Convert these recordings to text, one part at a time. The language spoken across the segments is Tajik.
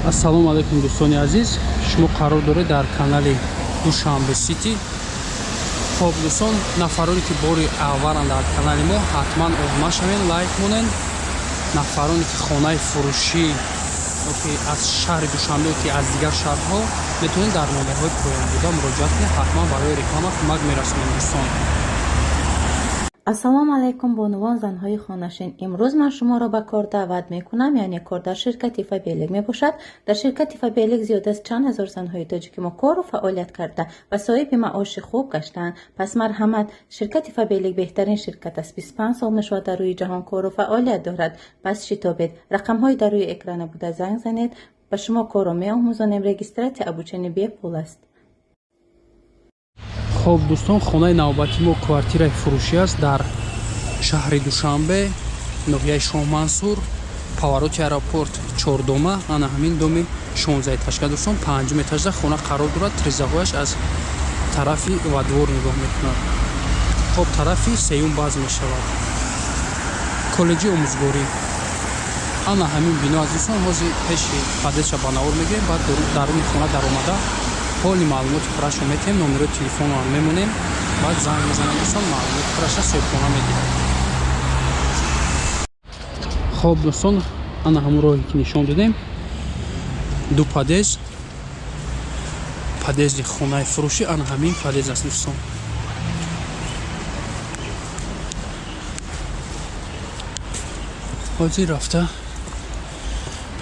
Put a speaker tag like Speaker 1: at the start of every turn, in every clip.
Speaker 1: Ассалому алайкум дӯстони азиз, шумо қарор доред дар канали Душанбе Сити. Хоб дӯстон, нафароне ки бори авваланд дар канали мо, ҳатман омода шавед, лайк монед. Нафароне ки хонаи фурӯшӣ аз шаҳри Душанбе ки аз дигар шаҳрҳо метавонед дар номерҳои поёнбуда муроҷиат кунед, ҳатман барои реклама кӯмак мерасонем дӯстон.
Speaker 2: ассалому алайкум бонувон занҳои хонашин. имрӯз ман шуморо ба кор даъват мекунам, яъне кор дар ширкати Фабелик мебошад. дар ширкати Фабелик зиёда аз чанд ҳазор занҳои тоҷики мо кору фаъолият карда ва соҳиби маоши хуб гаштаанд. пас марҳамат, ширкати Фабелик беҳтарин ширкат аст. 25 сол мешавад дар рӯи ҷаҳон кору фаъолият дорад. пас шитобед, рақамҳои дар рӯи экрана буда занг занед. ба шумо корро меомӯзонем. регистратсия обучение бепул аст.
Speaker 1: Хоб дӯстон, хонаи навбати мо квартираи фурӯшӣ аст дар шаҳри Душанбе, ноҳияи Шоҳмансур, повороти аэропорт чордома, ана ҳамин доми 16 этажка дӯстон, 5 этажда хона қарор дорад. Тризаҳояш аз тарафи вадвор нигоҳ мекунад. хоб тарафи сеюм баъз мешавад. коллеҷи омӯзгорӣ, ана ҳамин бино аз дӯстон ҳозир пеши падеша ба навор мегирем. баъд даруни хона даромада ҳоли маълумоти хӯрашро метаҳем, номерои телефонро мемонем, баъд занг мезанем дӯстон, маълумоти хӯраша соҳибхона медиҳад. хоб дӯстон, ана ҳамон роҳе ки нишон додем, ду падези хонаи фурӯшӣ, ана ҳамин падез аст дӯстон. ҳозир рафта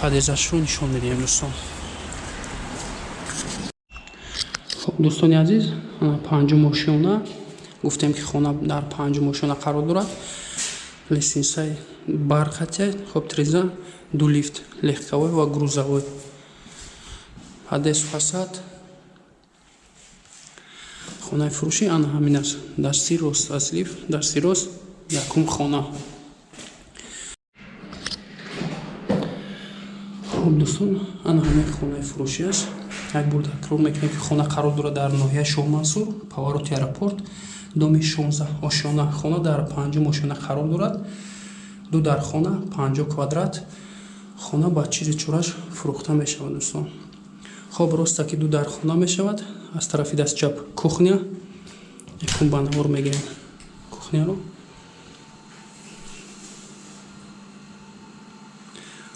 Speaker 1: падезашро нишон медиҳем дӯстон. дӯстони азиз, панҷум ошёна гуфтем ки хона дар панҷум ошёна қарор дорад. лестницаи барқатия, хоб триза, ду лифт, легковой ва грузовой. падез фасад, хонаи фурӯшӣ ана ҳамин аст. дасти рост аз лифт, дасти рост якум хона. хоб дӯстон, ана ҳамин хонаи фурӯшӣ аст. як бор такрор мекунем ки хона қарор дорад дар ноҳияи Шоҳмансур, повороти аэропорт, доми 16 ошёна. хона дар 5 ошёна қарор дорад. ду дар хона 50 квадрат. хона ба чизи чораш фурӯхта мешавад дӯстон. хоб роста ки ду дар хона мешавад. аз тарафи дастчап кухня, якум ба навор мегирем кухняро.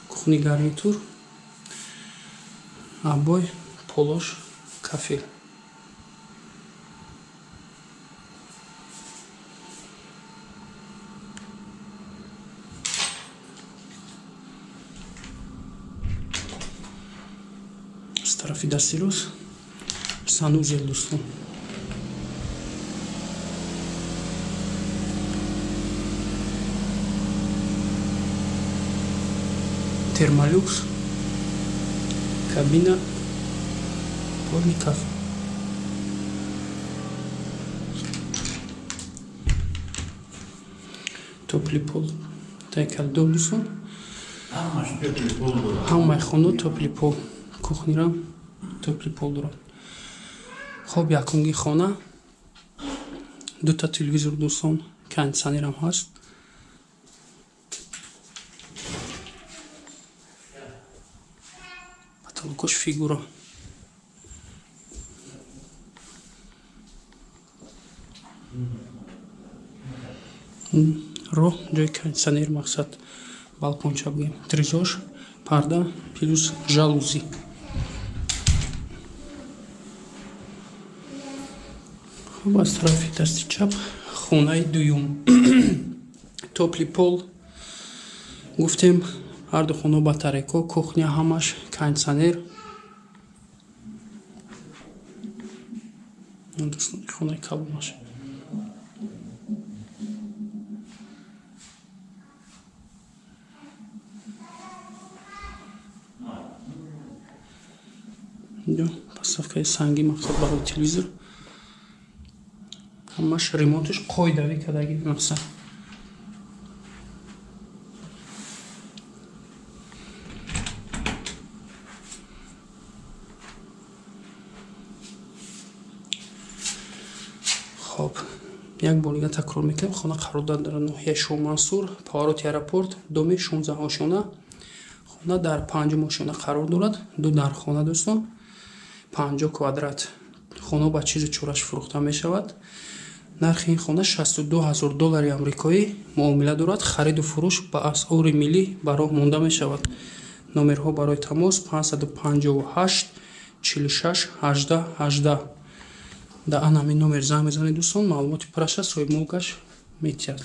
Speaker 1: кухни гарнитур, абой, полош, кафел. аз тарафи дасти рост санузел дӯстон. термолюкс, кабина, полный кафе. Топли пол, тайкалдор дӯстон. ҳамаи хона топли пол, кухнирам топли пол дорад. хоб якумги хона, дута телевизор дӯстон, кондитсионерам ҳаст. потолокош фигура. роҳ ҷои кондитсионер мақсад балконча бигем. тризош, парда плюс жалузи. хоб аз тарафи дасти чап хонаи дуюм. топли пол гуфтем, ҳарду хона батарейко, кухня ҳамаш кондитсионер. хонаи кабинаш. поставкаи санги мақсад барои телевизор. ҳамаш ремонтиш қоидави кардаги мақсад. хоб як бор дига такрор мекунем. хона қарор дорад дар ноҳияи Шоҳмансур, повороти аэропорт, доми 16 ошёна. хона дар 5 мошина қарор дорад. Ду нарххона дӯстон, 50 квадрат хона ба чизи чораш фурӯхта мешавад. нархи ин хона $62,000 амрикоӣ муомила дорад. хариду фурӯш ба асъори миллӣ ба роҳ монда мешавад. номерҳо барои тамос 558 46 18 18. да ан ҳамин номер занг мезанед дӯстон, маълумоти пурраша соҳиб мулкаш метиҳад.